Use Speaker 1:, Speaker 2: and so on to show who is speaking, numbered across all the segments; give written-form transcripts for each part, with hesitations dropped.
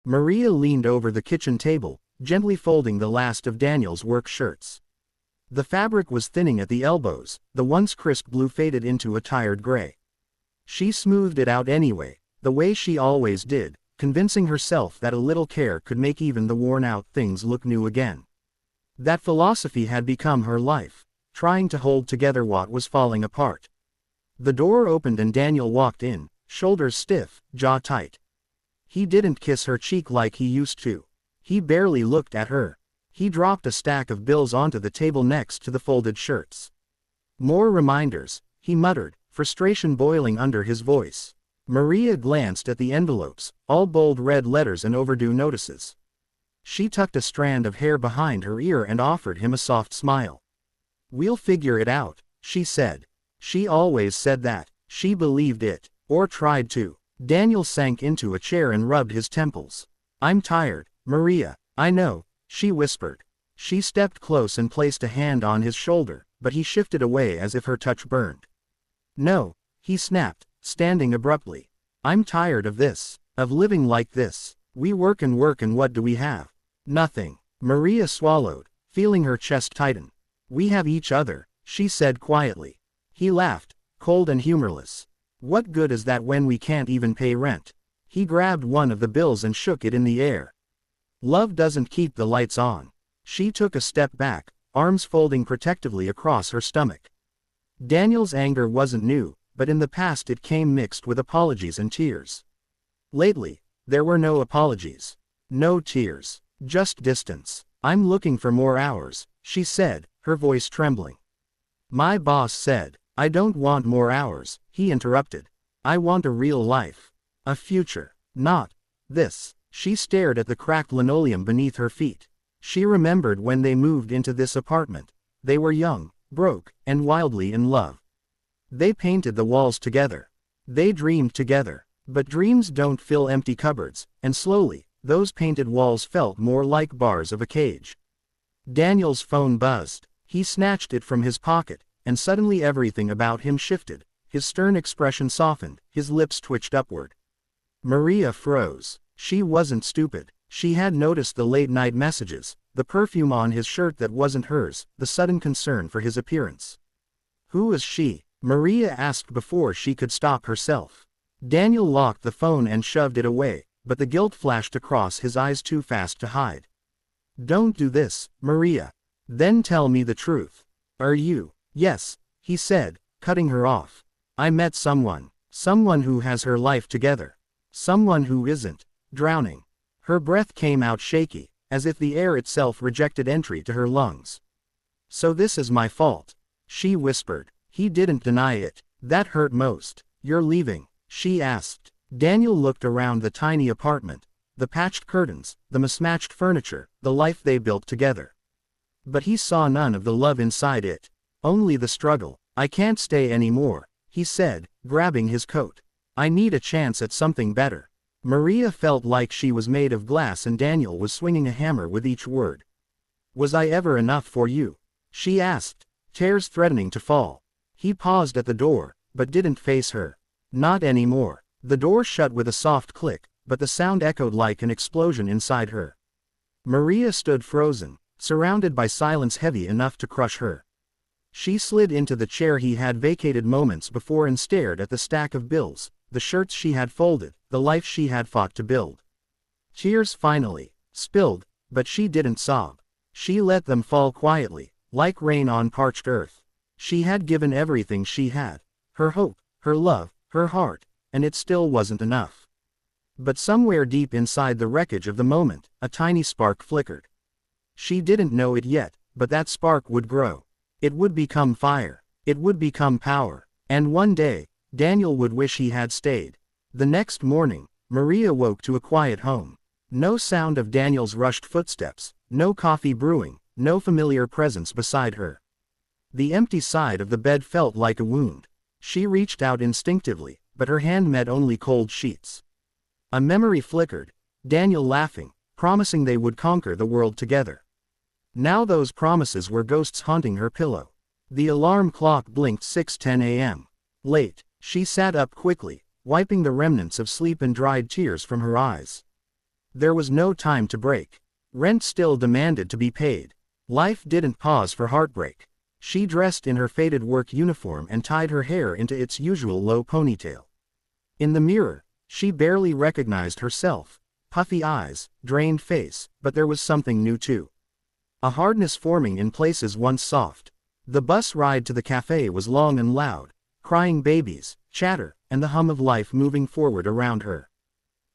Speaker 1: Maria leaned over the kitchen table, gently folding the last of Daniel's work shirts. The fabric was thinning at the elbows, the once crisp blue faded into a tired gray. She smoothed it out anyway, the way she always did, convincing herself that a little care could make even the worn-out things look new again. That philosophy had become her life, trying to hold together what was falling apart. The door opened and Daniel walked in, shoulders stiff, jaw tight. He didn't kiss her cheek like he used to. He barely looked at her. He dropped a stack of bills onto the table next to the folded shirts. "More reminders," he muttered, frustration boiling under his voice. Maria glanced at the envelopes, all bold red letters and overdue notices. She tucked a strand of hair behind her ear and offered him a soft smile. "We'll figure it out," she said. She always said that. She believed it, or tried to. Daniel sank into a chair and rubbed his temples. "I'm tired, Maria." "I know," she whispered. She stepped close and placed a hand on his shoulder, but he shifted away as if her touch burned. "No," he snapped, standing abruptly. "I'm tired of this, of living like this. We work and what do we have? Nothing." Maria swallowed, feeling her chest tighten. "We have each other," she said quietly. He laughed, cold and humorless. "What good is that when we can't even pay rent?" He grabbed one of the bills and shook it in the air. "Love doesn't keep the lights on." She took a step back, arms folding protectively across her stomach. Daniel's anger wasn't new, but in the past it came mixed with apologies and tears. Lately, there were no apologies. No tears. Just distance. "I'm looking for more hours," she said, her voice trembling. "My boss said." "I don't want more hours," he interrupted. "I want a real life. A future. Not this." She stared at the cracked linoleum beneath her feet. She remembered when they moved into this apartment. They were young, broke, and wildly in love. They painted the walls together. They dreamed together. But dreams don't fill empty cupboards, and slowly, those painted walls felt more like bars of a cage. Daniel's phone buzzed. He snatched it from his pocket, and suddenly everything about him shifted. His stern expression softened, his lips twitched upward. Maria froze. She wasn't stupid. She had noticed the late-night messages, the perfume on his shirt that wasn't hers, the sudden concern for his appearance. "Who is she?" Maria asked before she could stop herself. Daniel locked the phone and shoved it away, but the guilt flashed across his eyes too fast to hide. "Don't do this, Maria. Then tell me the truth. Are you?" "Yes," he said, cutting her off. "I met someone who has her life together. Someone who isn't drowning." Her breath came out shaky, as if the air itself rejected entry to her lungs. "So this is my fault," she whispered. He didn't deny it. "That hurt most." "You're leaving?" she asked. Daniel looked around the tiny apartment, the patched curtains, the mismatched furniture, the life they built together. But he saw none of the love inside it. Only the struggle. "I can't stay anymore," he said, grabbing his coat. "I need a chance at something better." Maria felt like she was made of glass and Daniel was swinging a hammer with each word. "Was I ever enough for you?" she asked, tears threatening to fall. He paused at the door, but didn't face her. "Not anymore." The door shut with a soft click, but the sound echoed like an explosion inside her. Maria stood frozen, surrounded by silence heavy enough to crush her. She slid into the chair he had vacated moments before and stared at the stack of bills, the shirts she had folded, the life she had fought to build. Tears finally spilled, but she didn't sob. She let them fall quietly, like rain on parched earth. She had given everything she had. Her hope, her love, her heart, and it still wasn't enough. But somewhere deep inside the wreckage of the moment, a tiny spark flickered. She didn't know it yet, but that spark would grow. It would become fire. It would become power. And one day, Daniel would wish he had stayed. The next morning, Maria woke to a quiet home. No sound of Daniel's rushed footsteps, no coffee brewing, no familiar presence beside her. The empty side of the bed felt like a wound. She reached out instinctively, but her hand met only cold sheets. A memory flickered, Daniel laughing, promising they would conquer the world together. Now those promises were ghosts haunting her pillow. The alarm clock blinked 6:10 a.m. Late, she sat up quickly, wiping the remnants of sleep and dried tears from her eyes. There was no time to break. Rent still demanded to be paid. Life didn't pause for heartbreak. She dressed in her faded work uniform and tied her hair into its usual low ponytail. In the mirror, she barely recognized herself. Puffy eyes, drained face, but there was something new too. A hardness forming in places once soft. The bus ride to the cafe was long and loud, crying babies, chatter, and the hum of life moving forward around her.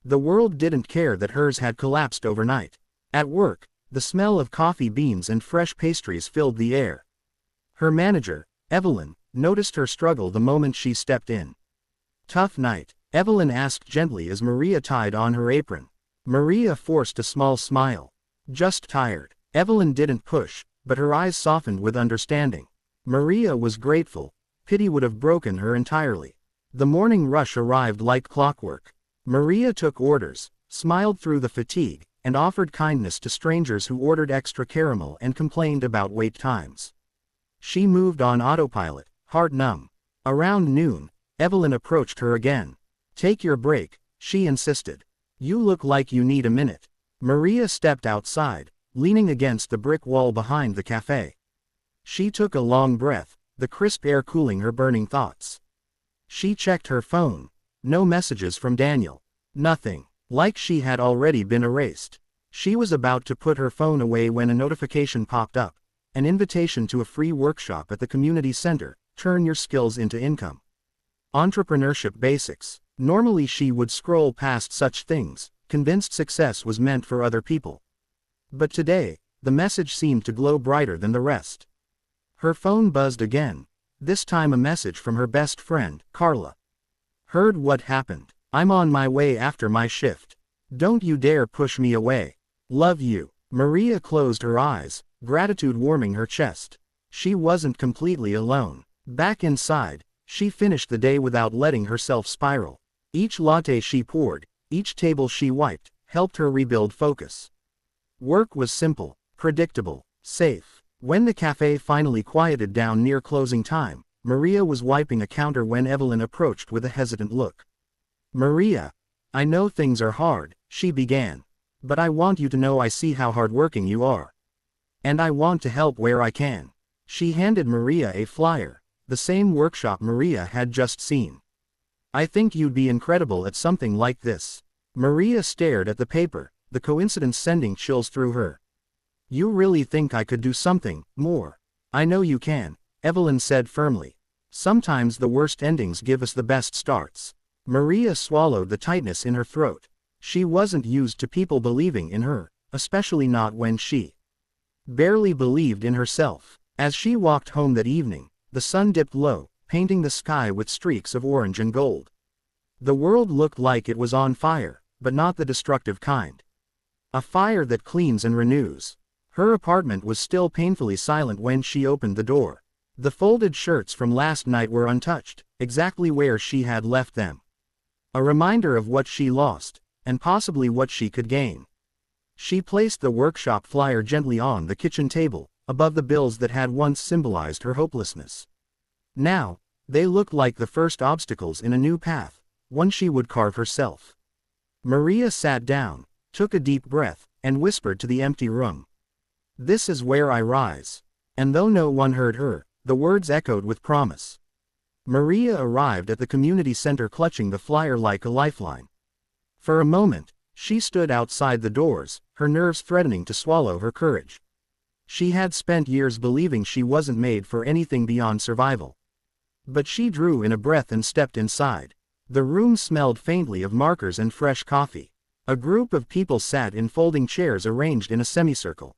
Speaker 1: The world didn't care that hers had collapsed overnight. At work, the smell of coffee beans and fresh pastries filled the air. Her manager, Evelyn, noticed her struggle the moment she stepped in. "Tough night?" Evelyn asked gently as Maria tied on her apron. Maria forced a small smile. "Just tired." Evelyn didn't push, but her eyes softened with understanding. Maria was grateful. Pity would have broken her entirely. The morning rush arrived like clockwork. Maria took orders, smiled through the fatigue, and offered kindness to strangers who ordered extra caramel and complained about wait times. She moved on autopilot, heart numb. Around noon, Evelyn approached her again. "Take your break," she insisted. "You look like you need a minute." Maria stepped outside, leaning against the brick wall behind the cafe. She took a long breath, the crisp air cooling her burning thoughts. She checked her phone. No messages from Daniel. Nothing. Like she had already been erased. She was about to put her phone away when a notification popped up. An invitation to a free workshop at the community center, Turn Your Skills into Income. Entrepreneurship Basics. Normally she would scroll past such things, convinced success was meant for other people. But today, the message seemed to glow brighter than the rest. Her phone buzzed again. This time a message from her best friend, Carla. "Heard what happened. I'm on my way after my shift. Don't you dare push me away. Love you." Maria closed her eyes, gratitude warming her chest. She wasn't completely alone. Back inside, she finished the day without letting herself spiral. Each latte she poured, each table she wiped, helped her rebuild focus. Work was simple, predictable, safe. When the cafe finally quieted down near closing time, Maria was wiping a counter when Evelyn approached with a hesitant look. "Maria, I know things are hard," she began. "But I want you to know I see how hardworking you are. And I want to help where I can." She handed Maria a flyer, the same workshop Maria had just seen. "I think you'd be incredible at something like this." Maria stared at the paper, the coincidence sending chills through her. "You really think I could do something more?" "I know you can," Evelyn said firmly. "Sometimes the worst endings give us the best starts." Maria swallowed the tightness in her throat. She wasn't used to people believing in her, especially not when she barely believed in herself. As she walked home that evening, the sun dipped low, painting the sky with streaks of orange and gold. The world looked like it was on fire, but not the destructive kind. A fire that cleans and renews. Her apartment was still painfully silent when she opened the door. The folded shirts from last night were untouched, exactly where she had left them. A reminder of what she lost, and possibly what she could gain. She placed the workshop flyer gently on the kitchen table, above the bills that had once symbolized her hopelessness. Now, they looked like the first obstacles in a new path, one she would carve herself. Maria sat down, took a deep breath, and whispered to the empty room. "This is where I rise." And though no one heard her, the words echoed with promise. Maria arrived at the community center clutching the flyer like a lifeline. For a moment, she stood outside the doors, her nerves threatening to swallow her courage. She had spent years believing she wasn't made for anything beyond survival. But she drew in a breath and stepped inside. The room smelled faintly of markers and fresh coffee. A group of people sat in folding chairs arranged in a semicircle.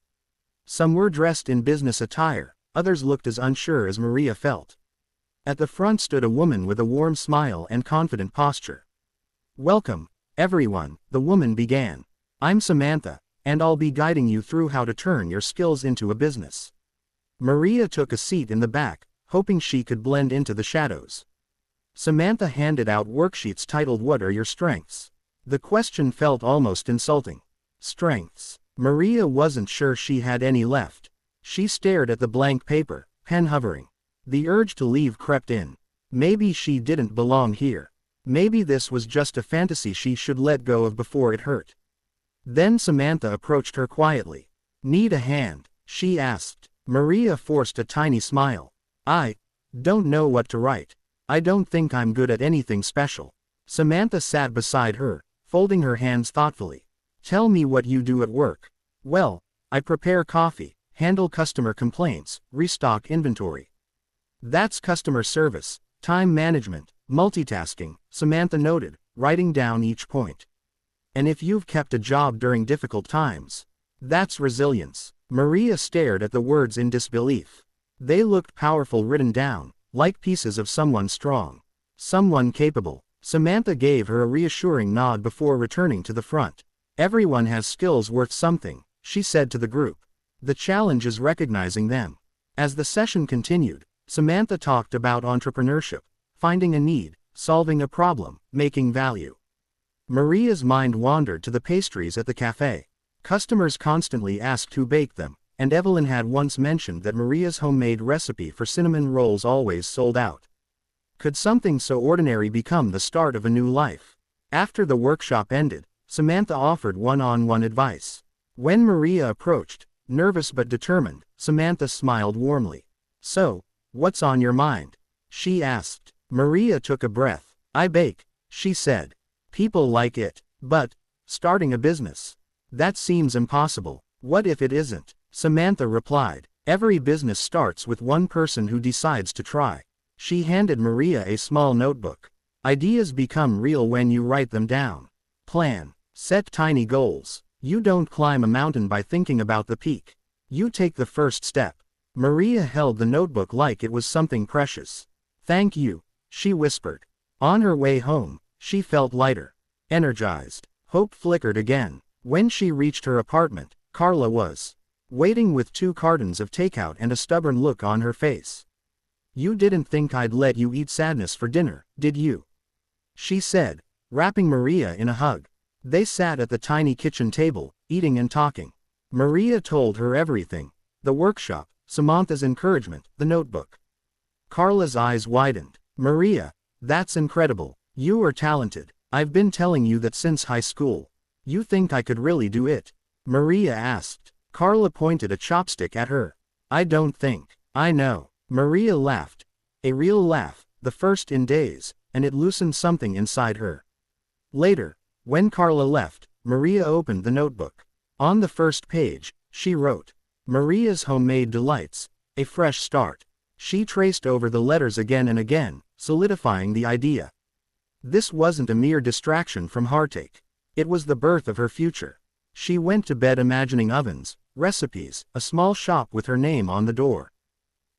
Speaker 1: Some were dressed in business attire, others looked as unsure as Maria felt. At the front stood a woman with a warm smile and confident posture. "Welcome, everyone," the woman began. "I'm Samantha, and I'll be guiding you through how to turn your skills into a business." Maria took a seat in the back, hoping she could blend into the shadows. Samantha handed out worksheets titled "What are your strengths?" The question felt almost insulting. Strengths. Maria wasn't sure she had any left. She stared at the blank paper, pen hovering. The urge to leave crept in. Maybe she didn't belong here. Maybe this was just a fantasy she should let go of before it hurt. Then Samantha approached her quietly. "Need a hand?" she asked. Maria forced a tiny smile. "I don't know what to write. I don't think I'm good at anything special." Samantha sat beside her, folding her hands thoughtfully. "Tell me what you do at work." "Well, I prepare coffee, handle customer complaints, restock inventory." "That's customer service, time management, multitasking," Samantha noted, writing down each point. "And if you've kept a job during difficult times, that's resilience." Maria stared at the words in disbelief. They looked powerful written down, like pieces of someone strong, someone capable. Samantha gave her a reassuring nod before returning to the front. "Everyone has skills worth something," she said to the group. "The challenge is recognizing them." As the session continued, Samantha talked about entrepreneurship, finding a need, solving a problem, making value. Maria's mind wandered to the pastries at the cafe. Customers constantly asked who baked them, and Evelyn had once mentioned that Maria's homemade recipe for cinnamon rolls always sold out. Could something so ordinary become the start of a new life? After the workshop ended, Samantha offered one-on-one advice. When Maria approached, nervous but determined, Samantha smiled warmly. "So, what's on your mind?" she asked. Maria took a breath. "I bake," she said. "People like it. But starting a business? That seems impossible." "What if it isn't?" Samantha replied. "Every business starts with one person who decides to try." She handed Maria a small notebook. "Ideas become real when you write them down. Plan. Set tiny goals. You don't climb a mountain by thinking about the peak. You take the first step." Maria held the notebook like it was something precious. "Thank you," she whispered. On her way home, she felt lighter, energized. Hope flickered again. When she reached her apartment, Carla was waiting with 2 cartons of takeout and a stubborn look on her face. "You didn't think I'd let you eat sadness for dinner, did you?" she said, wrapping Maria in a hug. They sat at the tiny kitchen table, eating and talking. Maria told her everything. The workshop, Samantha's encouragement, the notebook. Carla's eyes widened. "Maria, that's incredible. You are talented. I've been telling you that since high school. You think I could really do it?" Maria asked. Carla pointed a chopstick at her. "I don't think. I know." Maria laughed. A real laugh, the first in days, and it loosened something inside her. Later, when Carla left, Maria opened the notebook. On the first page, she wrote, "Maria's homemade delights, a fresh start." She traced over the letters again and again, solidifying the idea. This wasn't a mere distraction from heartache. It was the birth of her future. She went to bed imagining ovens, recipes, a small shop with her name on the door.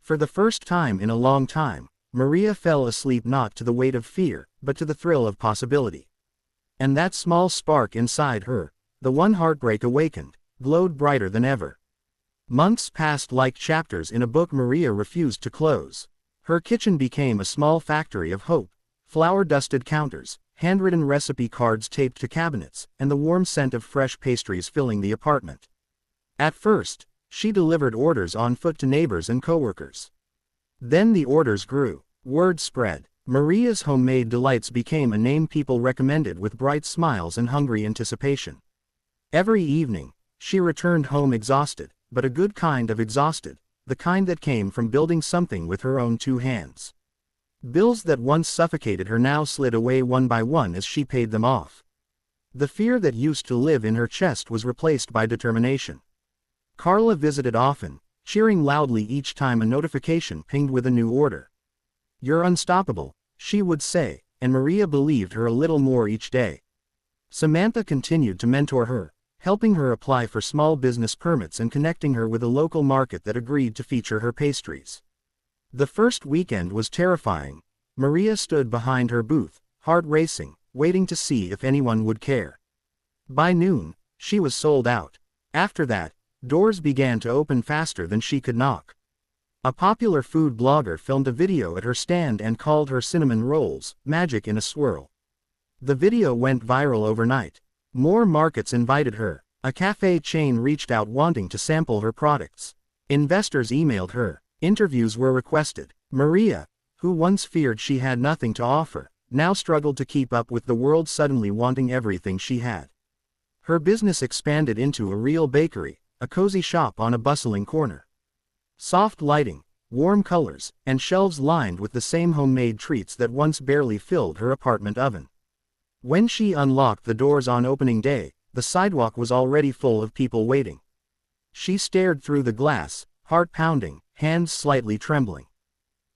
Speaker 1: For the first time in a long time, Maria fell asleep not to the weight of fear, but to the thrill of possibility. And that small spark inside her, the one heartbreak awakened, glowed brighter than ever. Months passed like chapters in a book Maria refused to close. Her kitchen became a small factory of hope, flour-dusted counters, handwritten recipe cards taped to cabinets, and the warm scent of fresh pastries filling the apartment. At first, she delivered orders on foot to neighbors and coworkers. Then the orders grew. Word spread. Maria's homemade delights became a name people recommended with bright smiles and hungry anticipation. Every evening, she returned home exhausted, but a good kind of exhausted, the kind that came from building something with her own 2 hands. Bills that once suffocated her now slid away one by one as she paid them off. The fear that used to live in her chest was replaced by determination. Carla visited often, cheering loudly each time a notification pinged with a new order. "You're unstoppable," she would say, and Maria believed her a little more each day. Samantha continued to mentor her, helping her apply for small business permits and connecting her with a local market that agreed to feature her pastries. The first weekend was terrifying. Maria stood behind her booth, heart racing, waiting to see if anyone would care. By noon, she was sold out. After that, doors began to open faster than she could knock. A popular food blogger filmed a video at her stand and called her cinnamon rolls, magic in a swirl. The video went viral overnight. More markets invited her. A cafe chain reached out wanting to sample her products. Investors emailed her. Interviews were requested. Maria, who once feared she had nothing to offer, now struggled to keep up with the world suddenly wanting everything she had. Her business expanded into a real bakery, a cozy shop on a bustling corner. Soft lighting, warm colors, and shelves lined with the same homemade treats that once barely filled her apartment oven. When she unlocked the doors on opening day, the sidewalk was already full of people waiting. She stared through the glass, heart pounding, hands slightly trembling.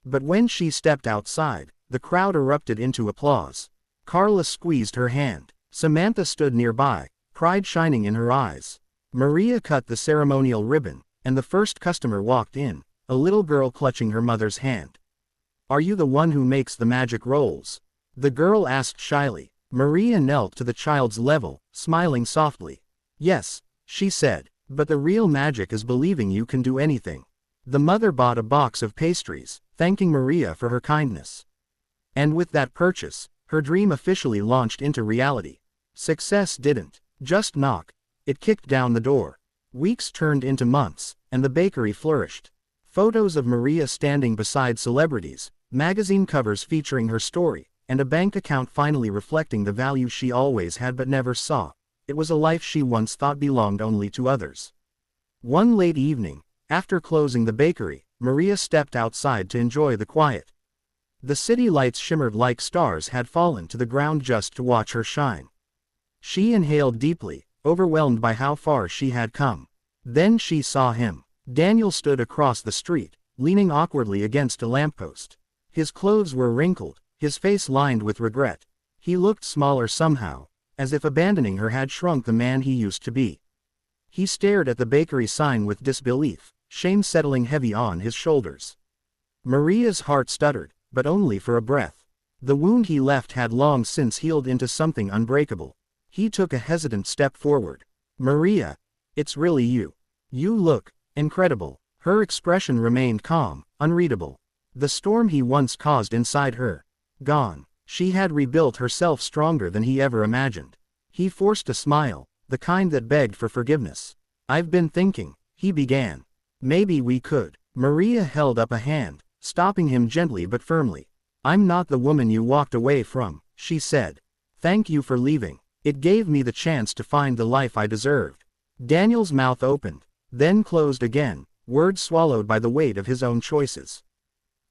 Speaker 1: But when she stepped outside, the crowd erupted into applause. Carla squeezed her hand. Samantha stood nearby, pride shining in her eyes. Maria cut the ceremonial ribbon, and the first customer walked in, a little girl clutching her mother's hand. "Are you the one who makes the magic rolls?" the girl asked shyly. Maria knelt to the child's level, smiling softly. "Yes," she said, "but the real magic is believing you can do anything." The mother bought a box of pastries, thanking Maria for her kindness. And with that purchase, her dream officially launched into reality. Success didn't just knock, it kicked down the door. Weeks turned into months, and the bakery flourished. Photos of Maria standing beside celebrities, magazine covers featuring her story, and a bank account finally reflecting the value she always had but never saw. It was a life she once thought belonged only to others. One late evening, after closing the bakery, Maria stepped outside to enjoy the quiet. The city lights shimmered like stars had fallen to the ground just to watch her shine. She inhaled deeply, overwhelmed by how far she had come. Then she saw him. Daniel stood across the street, leaning awkwardly against a lamppost. His clothes were wrinkled, his face lined with regret. He looked smaller somehow, as if abandoning her had shrunk the man he used to be. He stared at the bakery sign with disbelief, shame settling heavy on his shoulders. Maria's heart stuttered, but only for a breath. The wound he left had long since healed into something unbreakable. He took a hesitant step forward. "Maria, it's really you. You look incredible." Her expression remained calm, unreadable. The storm he once caused inside her, gone. She had rebuilt herself stronger than he ever imagined. He forced a smile, the kind that begged for forgiveness. "I've been thinking," he began. "Maybe we could." Maria held up a hand, stopping him gently but firmly. "I'm not the woman you walked away from," she said. "Thank you for leaving. It gave me the chance to find the life I deserved." Daniel's mouth opened, then closed again, words swallowed by the weight of his own choices.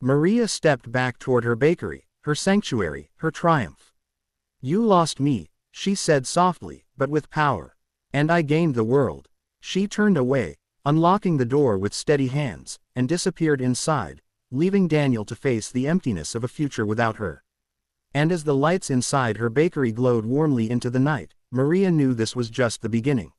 Speaker 1: Maria stepped back toward her bakery, her sanctuary, her triumph. "You lost me," she said softly, but with power. "And I gained the world." She turned away, unlocking the door with steady hands, and disappeared inside, leaving Daniel to face the emptiness of a future without her. And as the lights inside her bakery glowed warmly into the night, Maria knew this was just the beginning.